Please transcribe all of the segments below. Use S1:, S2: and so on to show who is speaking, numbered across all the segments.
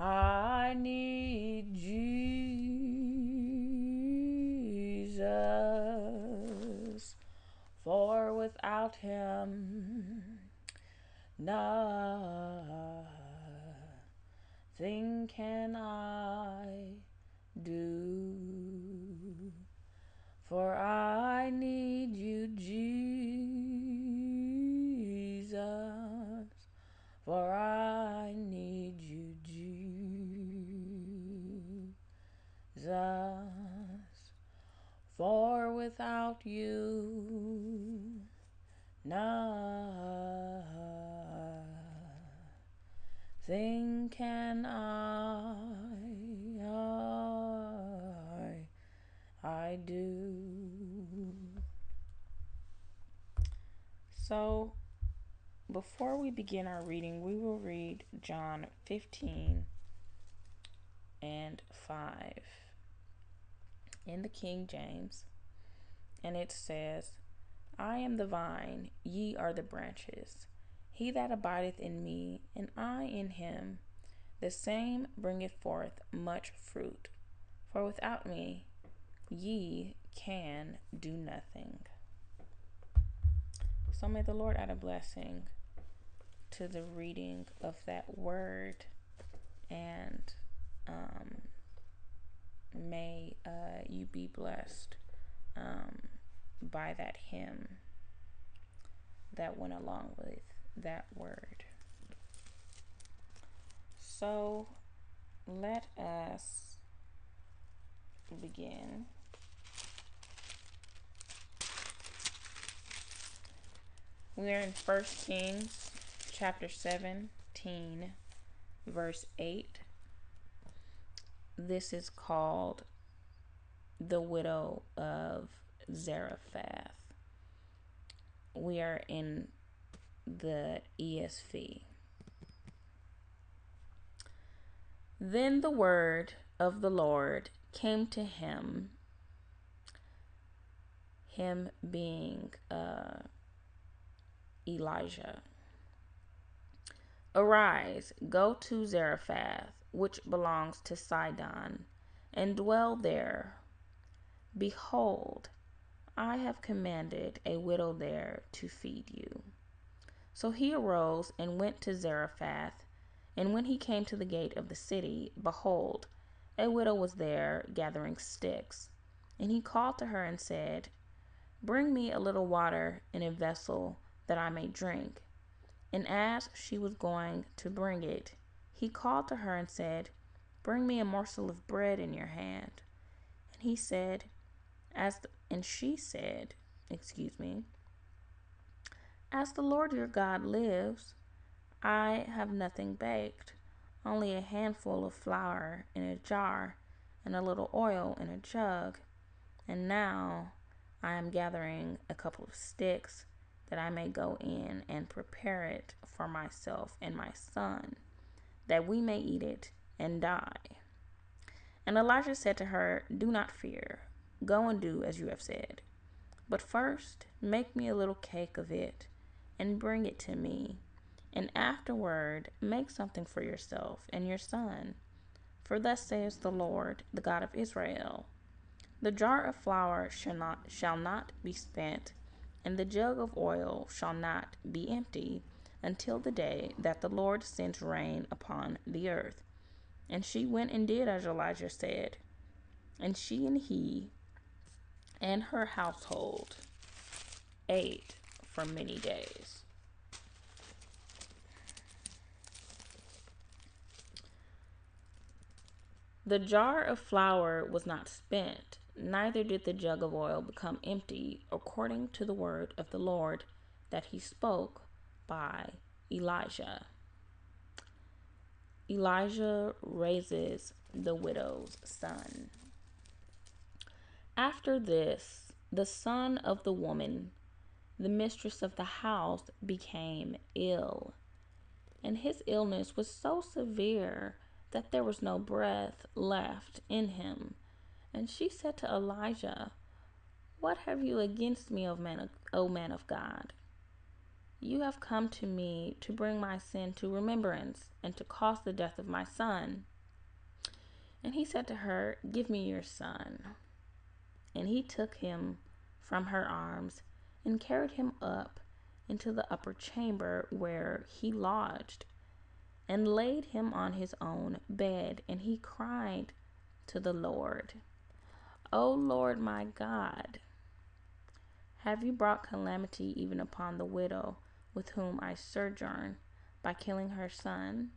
S1: I need Jesus, for without him nothing can I do. For I need you, Jesus, for I need you, Jesus, for without you nothing can I do. So, before we begin our reading, we will read John 15 and 5 in the King James. And it says, I am the vine, ye are the branches. He that abideth in me, and I in him, the same bringeth forth much fruit. For without me ye can do nothing. So may the Lord add a blessing to the reading of that word, and may you be blessed by that hymn that went along with that word. So let us begin. We are in 1Kings chapter 17, verse 8. This is called the widow of Zarephath. We are in the ESV. Then the word of the Lord came to him being Elijah. Arise, go to Zarephath, which belongs to Sidon, and dwell there. Behold, I have commanded a widow there to feed you. So he arose and went to Zarephath, and when he came to the gate of the city, behold, a widow was there gathering sticks. And he called to her and said, Bring me a little water in a vessel, that I may drink. And as she was going to bring it, he called to her and said, Bring me a morsel of bread in your hand. And she said, As the Lord your God lives, I have nothing baked, only a handful of flour in a jar and a little oil in a jug. And now I am gathering a couple of sticks, that I may go in and prepare it for myself and my son, that we may eat it and die. And Elijah said to her, Do not fear. Go and do as you have said. But first make me a little cake of it, and bring it to me. And afterward make something for yourself and your son. For thus says the Lord, the God of Israel, The jar of flour shall not be spent, and the jug of oil shall not be empty, until the day that the Lord sends rain upon the earth. And she went and did as Elijah said. And she and he and her household ate for many days. The jar of flour was not spent, neither did the jug of oil become empty, according to the word of the Lord that he spoke by Elijah. Elijah raises the widow's son. After this, the son of the woman, the mistress of the house, became ill, and his illness was so severe that there was no breath left in him. And she said to Elijah, What have you against me, O man of God? You have come to me to bring my sin to remembrance and to cause the death of my son. And he said to her, Give me your son. And he took him from her arms and carried him up into the upper chamber where he lodged, and laid him on his own bed. And he cried to the Lord, O Lord my God, have you brought calamity even upon the widow with whom I sojourn by killing her son?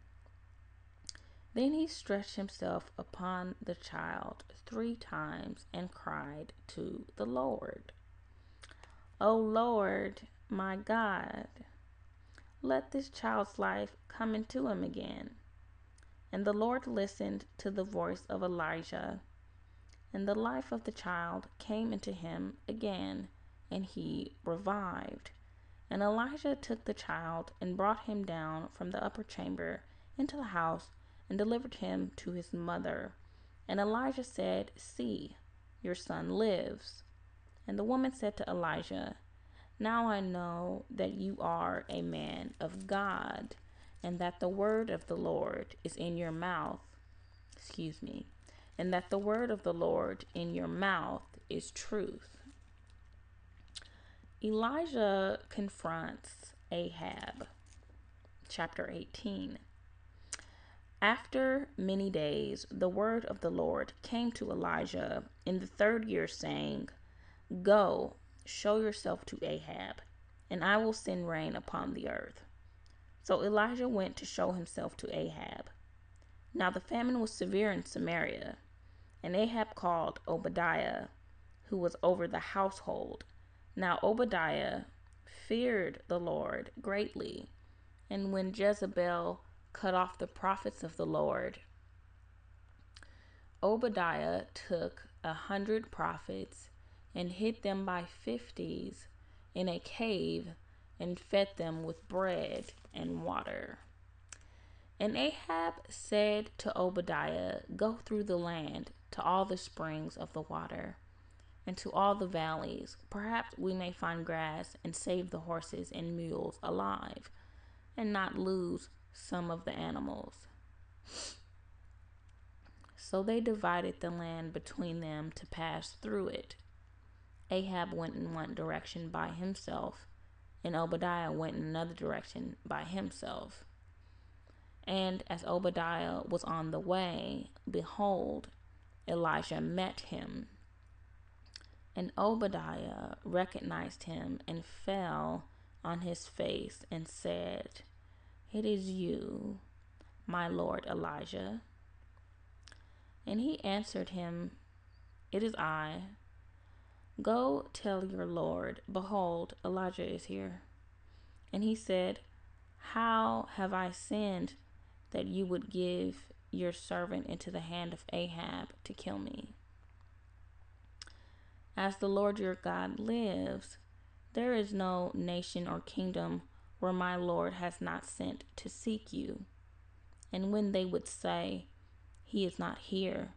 S1: Then he stretched himself upon the child 3 times and cried to the Lord, O Lord my God, let this child's life come into him again. And the Lord listened to the voice of Elijah, and the life of the child came into him again, and he revived. And Elijah took the child and brought him down from the upper chamber into the house and delivered him to his mother. And Elijah said, See, your son lives. And the woman said to Elijah, Now I know that you are a man of God, and that the word of the Lord is in your mouth. And that the word of the Lord in your mouth is truth. Elijah confronts Ahab. Chapter 18. After many days, the word of the Lord came to Elijah in the 3rd year, saying, Go, show yourself to Ahab, and I will send rain upon the earth. So Elijah went to show himself to Ahab. Now the famine was severe in Samaria, and Ahab called Obadiah, who was over the household. Now Obadiah feared the Lord greatly, and when Jezebel cut off the prophets of the Lord, Obadiah took 100 prophets and hid them by 50s in a cave and fed them with bread and water. And Ahab said to Obadiah, Go through the land to all the springs of the water and to all the valleys. Perhaps we may find grass and save the horses and mules alive and not lose some of the animals. So they divided the land between them to pass through it. Ahab went in one direction by himself, and Obadiah went in another direction by himself. And as Obadiah was on the way, behold, Elijah met him. And Obadiah recognized him and fell on his face and said, It is you, my lord Elijah. And he answered him, It is I. Go tell your Lord, behold, Elijah is here. And he said, How have I sinned that you would give your servant into the hand of Ahab to kill me? As the Lord your God lives, there is no nation or kingdom where my Lord has not sent to seek you. And when they would say, He is not here,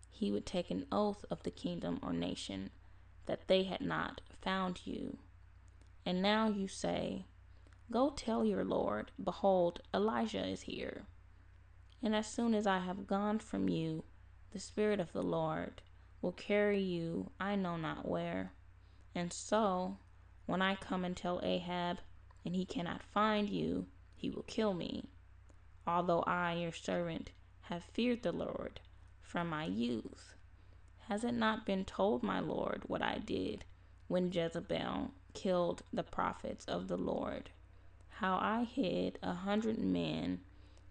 S1: he would take an oath of the kingdom or nation that they had not found you. And now you say, Go tell your Lord, behold, Elijah is here. And as soon as I have gone from you, the Spirit of the Lord will carry you I know not where. And so, when I come and tell Ahab, and he cannot find you, he will kill me. Although I, your servant, have feared the Lord from my youth. Has it not been told my Lord what I did when Jezebel killed the prophets of the Lord? How I hid 100 men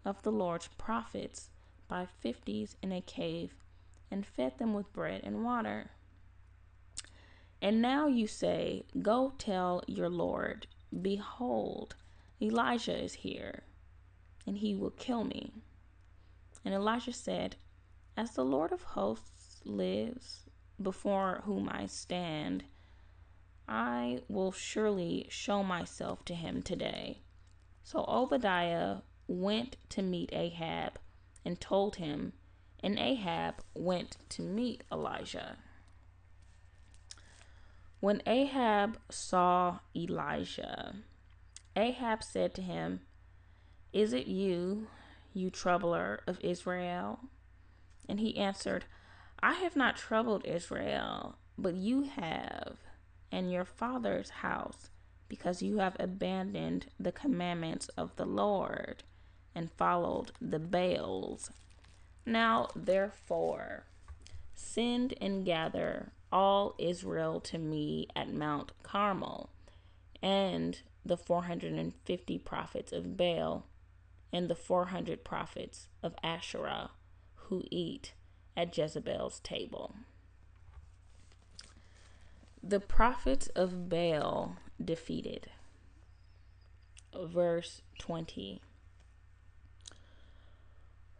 S1: of the Lord's prophets by 50s in a cave and fed them with bread and water. And now you say, Go tell your Lord, behold, Elijah is here, and he will kill me. And Elijah said, As the Lord of hosts lives, before whom I stand, I will surely show myself to him today. So Obadiah went to meet Ahab and told him, and Ahab went to meet Elijah. When Ahab saw Elijah, Ahab said to him, "Is it you, you troubler of Israel?" And he answered, "I have not troubled Israel, but you have, and your father's house, because you have abandoned the commandments of the Lord and followed the Baals. Now, therefore, send and gather all Israel to me at Mount Carmel, and the 450 prophets of Baal, and the 400 prophets of Asherah, who eat at Jezebel's table." The prophets of Baal defeated. Verse 20.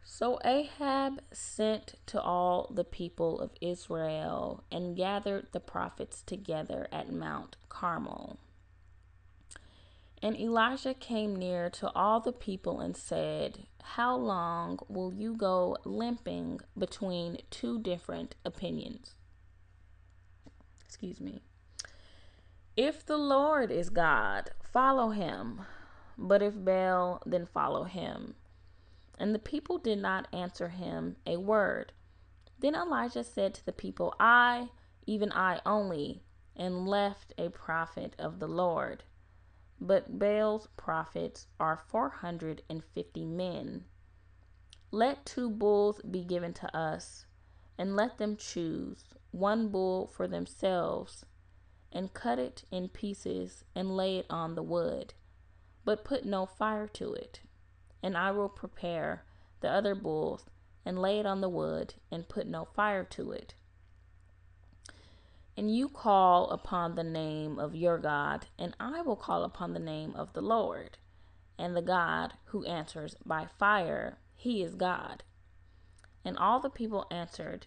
S1: So Ahab sent to all the people of Israel and gathered the prophets together at Mount Carmel. And Elijah came near to all the people and said, "How long will you go limping between two different opinions?" Excuse me. "If the Lord is God, follow him. But if Baal, then follow him." And the people did not answer him a word. Then Elijah said to the people, "I, even I only, am left a prophet of the Lord. But Baal's prophets are 450 men. Let 2 bulls be given to us, and let them choose 1 bull for themselves, and cut it in pieces and lay it on the wood, but put no fire to it. And I will prepare the other bulls and lay it on the wood and put no fire to it. And you call upon the name of your God, and I will call upon the name of the Lord. And the God who answers by fire, he is God." And all the people answered,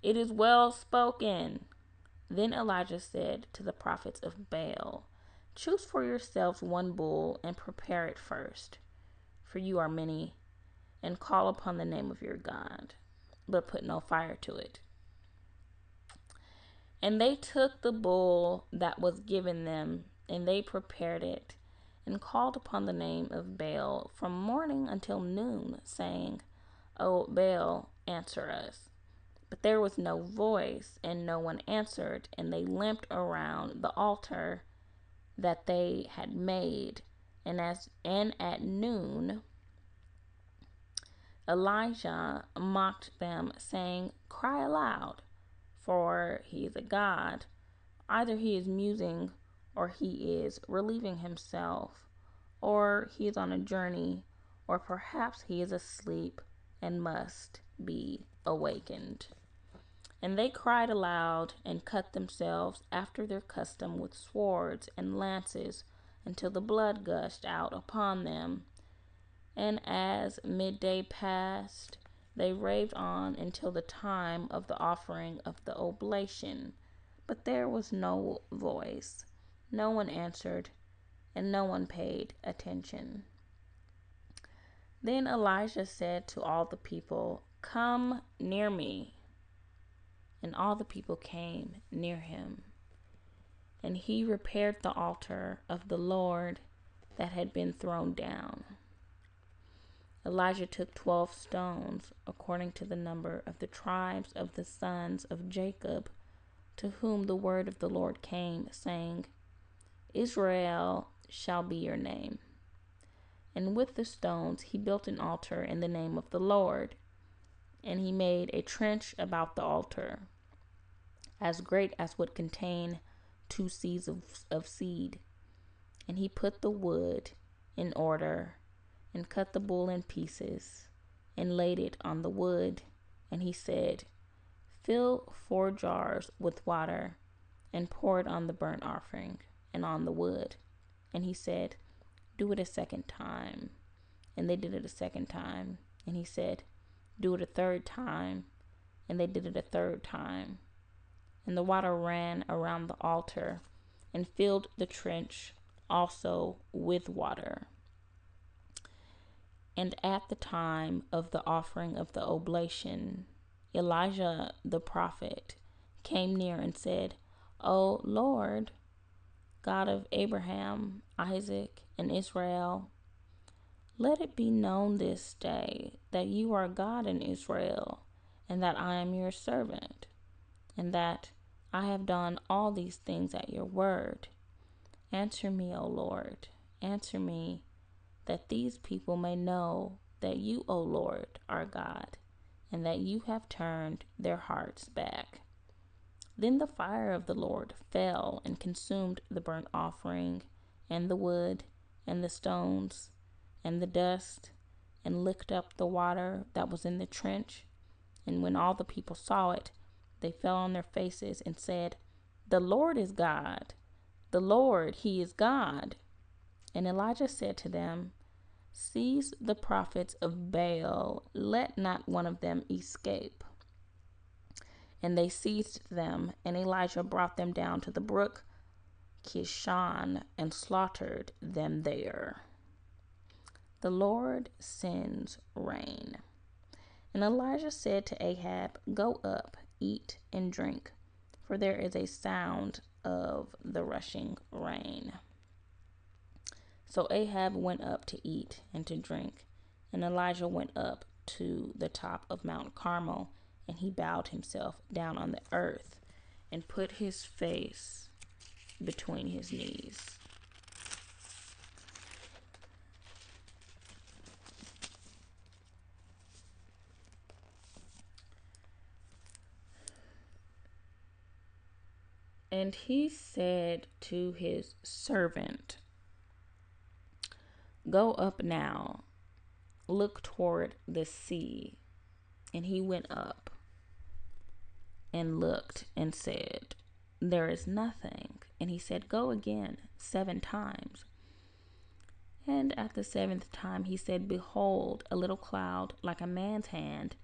S1: "It is well spoken." Then Elijah said to the prophets of Baal, "Choose for yourselves 1 bull and prepare it first, for you are many, and call upon the name of your God, but put no fire to it." And they took the bull that was given them, and they prepared it, and called upon the name of Baal from morning until noon, saying, "O Baal, answer us." But there was no voice, and no one answered, and they limped around the altar that they had made. And at noon Elijah mocked them, saying, "Cry aloud, for he is a god. Either he is musing, or he is relieving himself, or he is on a journey, or perhaps he is asleep and must be awakened." And they cried aloud and cut themselves after their custom with swords and lances until the blood gushed out upon them. And as midday passed, they raved on until the time of the offering of the oblation. But there was no voice, no one answered, and no one paid attention. Then Elijah said to all the people, "Come near me." And all the people came near him. And he repaired the altar of the Lord that had been thrown down. Elijah took 12 stones, according to the number of the tribes of the sons of Jacob, to whom the word of the Lord came, saying, "Israel shall be your name." And with the stones he built an altar in the name of the Lord. And he made a trench about the altar, as great as would contain 2 seahs of seed. And he put the wood in order, and cut the bull in pieces, and laid it on the wood. And he said, "Fill 4 jars with water, and pour it on the burnt offering and on the wood." And he said, "Do it a second time." And they did it a second time. And he said, "Do it a third time." And they did it a third time. And the water ran around the altar and filled the trench also with water. And at the time of the offering of the oblation, Elijah the prophet came near and said, "O Lord, God of Abraham, Isaac, and Israel, let it be known this day that you are God in Israel, and that I am your servant, and that I have done all these things at your word. Answer me, O Lord, answer me, that these people may know that you, O Lord, are God, and that you have turned their hearts back. Then the fire of the Lord fell and consumed the burnt offering, and the wood, and the stones, and the dust, and licked up the water that was in the trench. And when all the people saw it, they fell on their faces and said, The Lord is God. The Lord, He is God. And Elijah said to them, Seize the prophets of Baal, let not one of them escape. And they seized them, and Elijah brought them down to the brook Kishon and slaughtered them there. The Lord sends rain. And Elijah said to Ahab, Go up, eat and drink, for there is a sound of the rushing rain. So Ahab went up to eat and to drink, and Elijah went up to the top of Mount Carmel, and he bowed himself down on the earth and put his face between his knees. And he said to his servant, Go up now, look toward the sea. And he went up and looked and said, There is nothing. And he said, Go again 7 times. And at the 7th time he said, Behold, a little cloud like a man's hand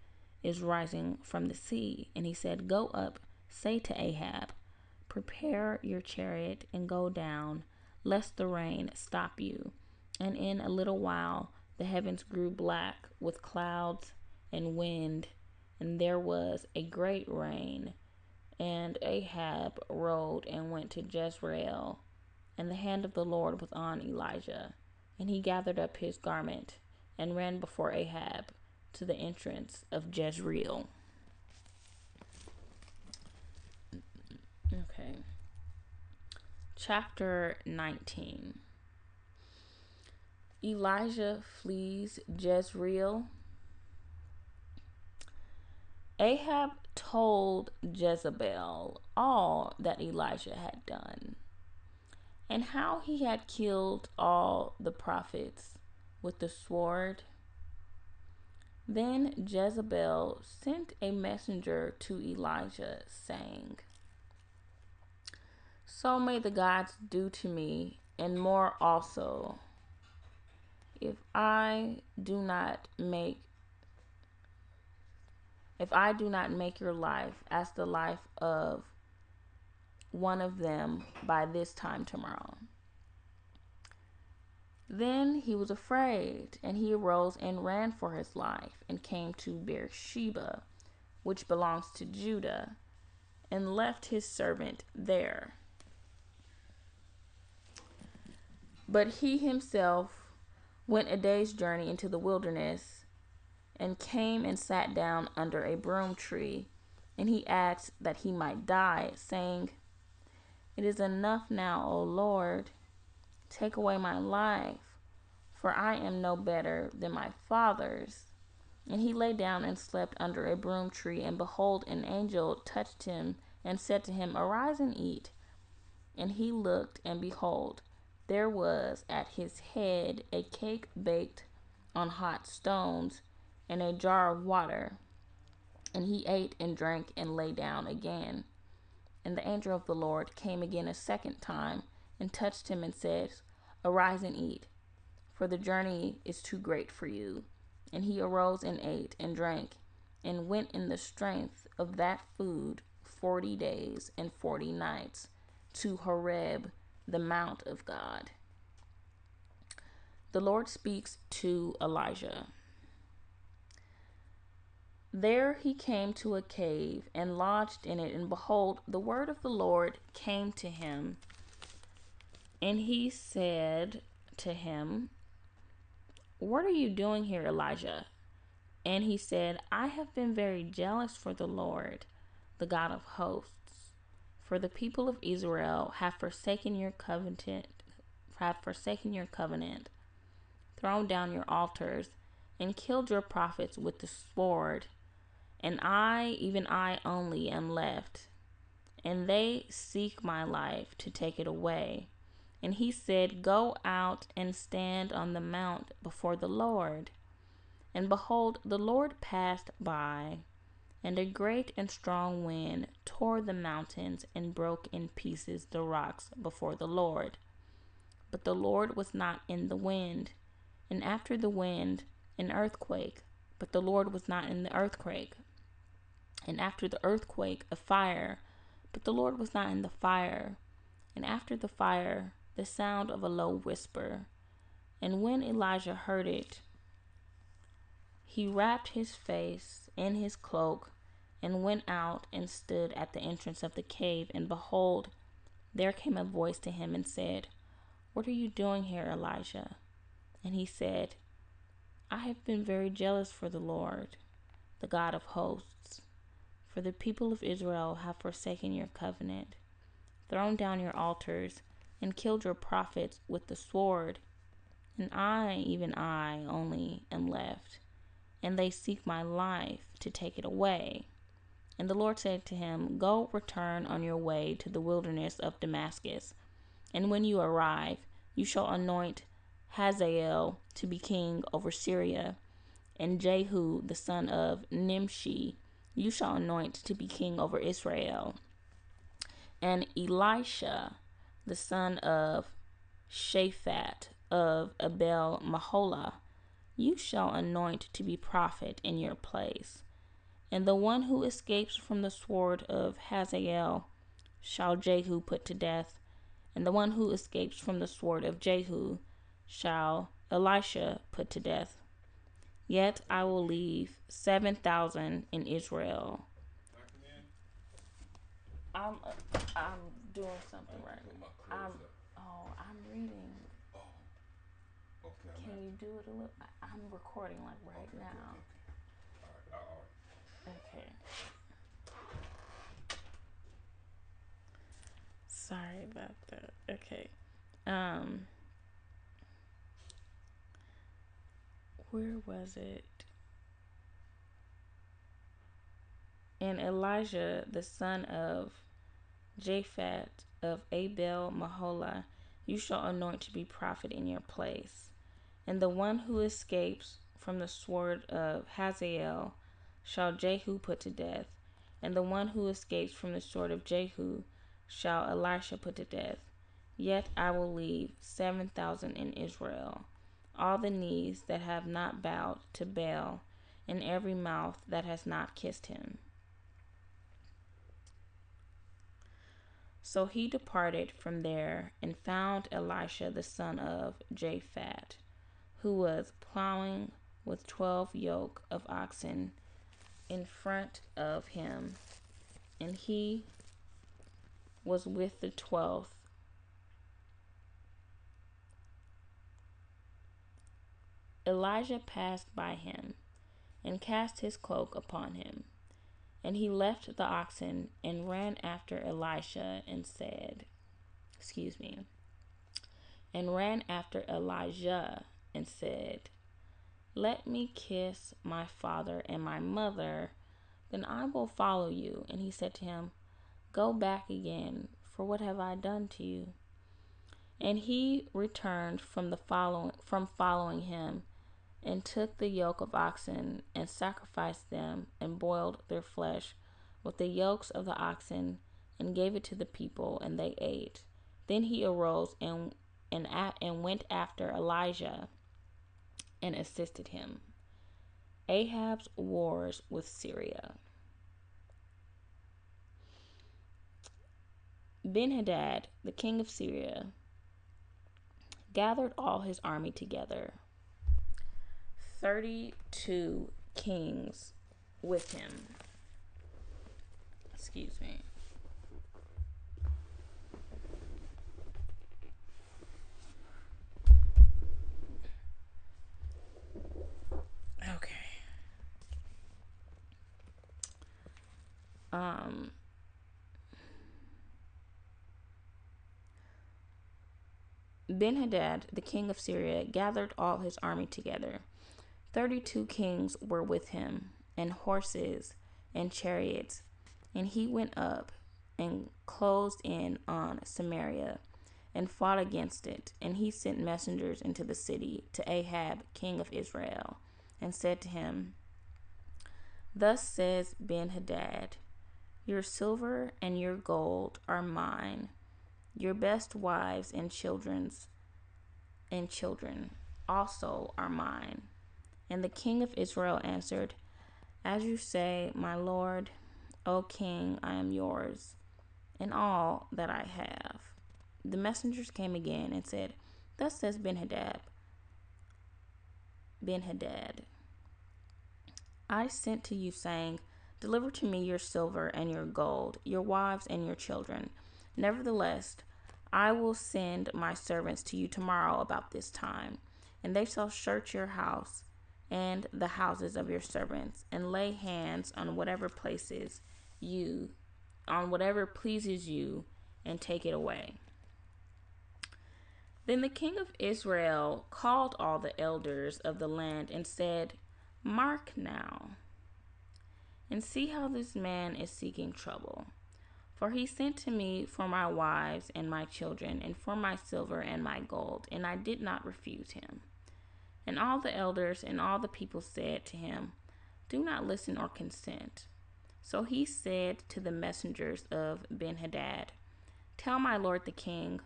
S1: is rising from the sea. And he said, Go up, say to Ahab, Prepare your chariot and go down, lest the rain stop you. And in a little while the heavens grew black with clouds and wind, and there was a great rain. And Ahab rode and went to Jezreel, and the hand of the Lord was on Elijah. And he gathered up his garment and ran before Ahab to the entrance of Jezreel. Okay. Chapter 19. Elijah flees Jezreel. Ahab told Jezebel all that Elijah had done, and how he had killed all the prophets with the sword. Then Jezebel sent a messenger to Elijah, saying, So may the gods do to me, and more also, if I do not make your life as the life of one of them by this time tomorrow. Then he was afraid, and he arose and ran for his life, and came to Beersheba, which belongs to Judah, and left his servant there. But he himself went a day's journey into the wilderness, and came and sat down under a broom tree, and he asked that he might die, saying, It is enough now, O Lord, take away my life, for I am no better than my fathers. And he lay down and slept under a broom tree, and behold, an angel touched him and said to him, Arise and eat. And he looked, and behold, there was at his head a cake baked on hot stones, and a jar of water. And he ate and drank and lay down again. And the angel of the Lord came again a second time and touched him and said, Arise and eat, for the journey is too great for you. And he arose and ate and drank, and went in the strength of that food 40 days and 40 nights to Horeb, the mount of God. The Lord speaks to Elijah. There he came to a cave and lodged in it, and behold, the word of the Lord came to him. And he said to him, "What are you doing here, Elijah?" And he said, "I have been very jealous for the Lord, the God of hosts. For the people of Israel have forsaken your covenant, thrown down your altars, and killed your prophets with the sword. And I, even I only, am left, and they seek my life to take it away." And he said, "Go out and stand on the mount before the Lord." And behold, the Lord passed by, and a great and strong wind tore the mountains and broke in pieces the rocks before the Lord. But the Lord was not in the wind. And after the wind, an earthquake. But the Lord was not in the earthquake. And after the earthquake, a fire. But the Lord was not in the fire. And after the fire, the sound of a low whisper. And when Elijah heard it, he wrapped his face in his cloak and went out and stood at the entrance of the cave. And behold, there came a voice to him and said, "What are you doing here, Elijah?" And he said, "I have been very jealous for the Lord, the God of hosts. For the people of Israel have forsaken your covenant, thrown down your altars, and killed your prophets with the sword. And I, even I only, am left, and they seek my life to take it away." And the Lord said to him, "Go, return on your way to the wilderness of Damascus. And when you arrive, you shall anoint Hazael to be king over Syria, and Jehu the son of Nimshi you shall anoint to be king over Israel. And Elisha the son of Shaphat of Abel Maholah you shall anoint to be prophet in your place. And the one who escapes from the sword of Hazael shall Jehu put to death, and the one who escapes from the sword of Jehu shall Elisha put to death. Yet I will leave 7,000 in Israel." I'm doing something right. I'm reading.
S2: Okay.
S1: Can you do it a little? I'm recording like right now.
S2: Okay. All right.
S1: Okay. Sorry about that. Okay. Where was it? And Elijah, the son of Japhat of Abel Maholah, you shall anoint to be prophet in your place. And the one who escapes from the sword of Hazael shall Jehu put to death. And the one who escapes from the sword of Jehu shall Elisha put to death. Yet I will leave 7,000 in Israel, all the knees that have not bowed to Baal, and every mouth that has not kissed him. So he departed from there and found Elisha the son of Japhat, who was plowing with 12 yoke of oxen in front of him, and he was with the 12th. Elijah passed by him and cast his cloak upon him, and he left the oxen and ran after Elisha and said, and ran after Elijah and said, "Let me kiss my father and my mother, then I will follow you." And he said to him, "Go back again, for what have I done to you?" And he returned from following him, and took the yoke of oxen and sacrificed them and boiled their flesh with the yokes of the oxen and gave it to the people, and they ate. Then he arose and went after Elijah and assisted him. Ahab's wars with Syria. Ben-Hadad, the king of Syria, gathered all his army together, 32 kings with him. Um, Ben-Hadad, the king of Syria, gathered all his army together. 32 kings were with him, and horses and chariots. And he went up and closed in on Samaria and fought against it. And he sent messengers into the city to Ahab, king of Israel, and said to him, Thus says Ben-Hadad, your silver and your gold are mine, your best wives and children also are mine. And the king of Israel answered, As you say, my lord, O king, I am yours, and all that I have. The messengers came again and said, Thus says Ben-Hadad, I sent to you, saying, Deliver to me your silver and your gold, your wives and your children. Nevertheless, I will send my servants to you tomorrow about this time, and they shall search your house and the houses of your servants, and lay hands on whatever pleases you, and take it away. Then the king of Israel called all the elders of the land and said, Mark now, and see how this man is seeking trouble. For he sent to me for my wives and my children, and for my silver and my gold, and I did not refuse him. And all the elders and all the people said to him, Do not listen or consent. So he said to the messengers of Ben-Hadad, Tell my lord the king,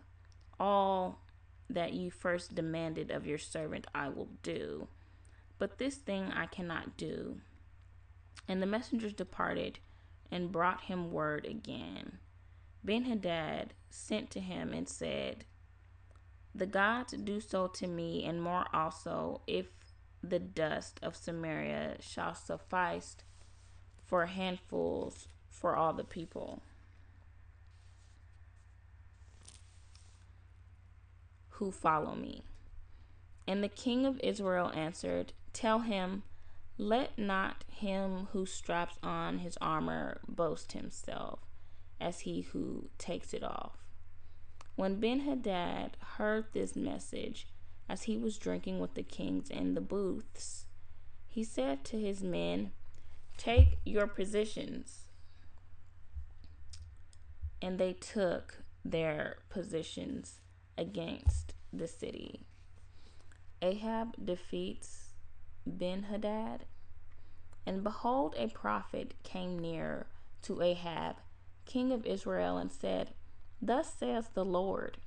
S1: all that you first demanded of your servant I will do, but this thing I cannot do. And the messengers departed and brought him word again. Ben-Hadad sent to him and said, The gods do so to me, and more also, if the dust of Samaria shall suffice for handfuls for all the people who follow me. And the king of Israel answered, Tell him, let not him who straps on his armor boast himself, as he who takes it off. When Ben-Hadad heard this message, as he was drinking with the kings in the booths, he said to his men, Take your positions. And they took their positions against the city. Ahab defeats Ben-Hadad. And behold, a prophet came near to Ahab, king of Israel, and said, Thus says the Lord,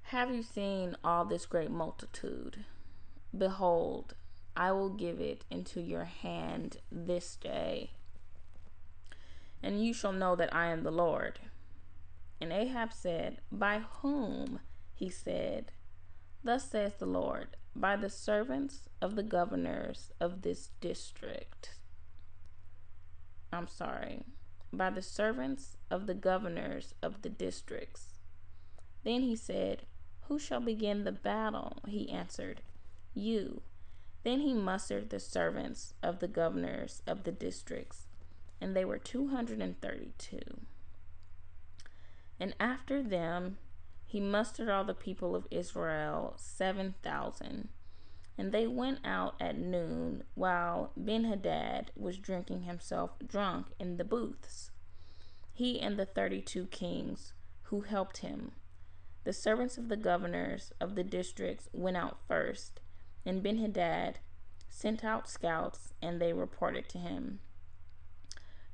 S1: Have you seen all this great multitude? Behold, I will give it into your hand this day, and you shall know that I am the Lord. And Ahab said, By whom? He said, Thus saith the Lord, by the servants of the governors of this district. By the servants of the governors of the districts. Then he said, Who shall begin the battle? He answered, You. Then he mustered the servants of the governors of the districts, and they were 232. And after them he mustered all the people of Israel 7,000. And they went out at noon, while Ben-Hadad was drinking himself drunk in the booths, he and the 32 kings who helped him. The servants of the governors of the districts went out first, and Ben-Hadad sent out scouts, and they reported to him,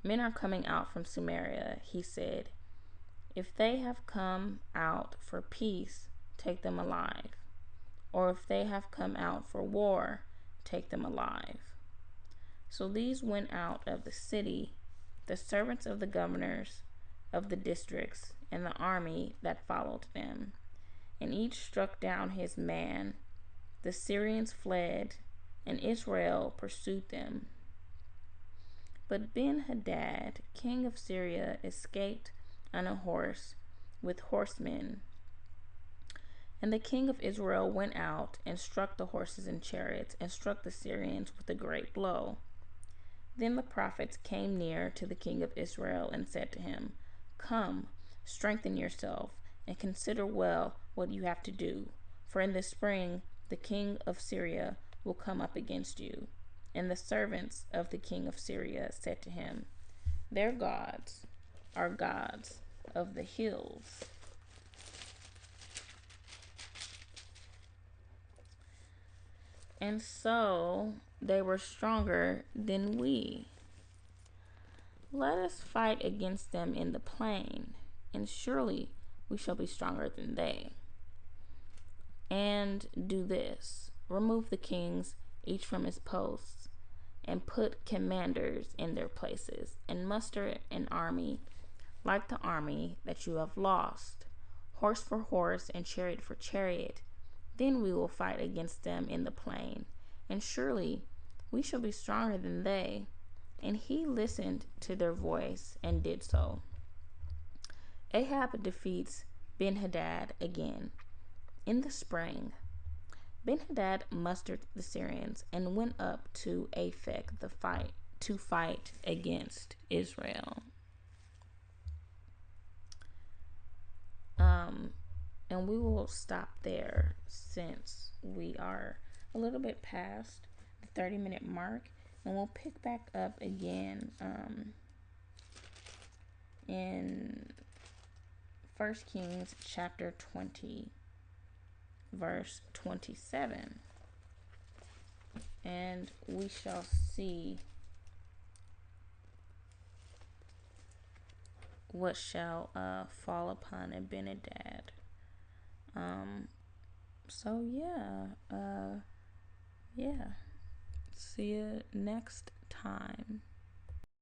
S1: Men are coming out from Samaria, he said. If they have come out for peace, take them alive. Or if they have come out for war, take them alive. So these went out of the city, the servants of the governors of the districts, and the army that followed them. And each struck down his man. The Syrians fled, and Israel pursued them. But Ben-Hadad, king of Syria, escaped on a horse with horsemen. And the king of Israel went out and struck the horses and chariots, and struck the Syrians with a great blow. Then the prophets came near to the king of Israel and said to him, "Come, strengthen yourself, and consider well what you have to do. For in the spring the king of Syria will come up against you." And the servants of the king of Syria said to him, "Their gods are gods of the hills." And so they were stronger than we. Let us fight against them in the plain, and surely we shall be stronger than they. And do this: remove the kings, each from his posts, and put commanders in their places, and muster an army like the army that you have lost, horse for horse and chariot for chariot. Then we will fight against them in the plain, and surely we shall be stronger than they. And he listened to their voice and did so. Ahab defeats Ben-Hadad again. In the spring, Ben-Hadad mustered the Syrians and went up to Aphek to fight against Israel. And we will stop there since we are a little bit past the 30-minute mark, and we'll pick back up again in 1 Kings chapter 20, verse 27, and we shall see what shall fall upon Abinadab. So yeah. See you next time.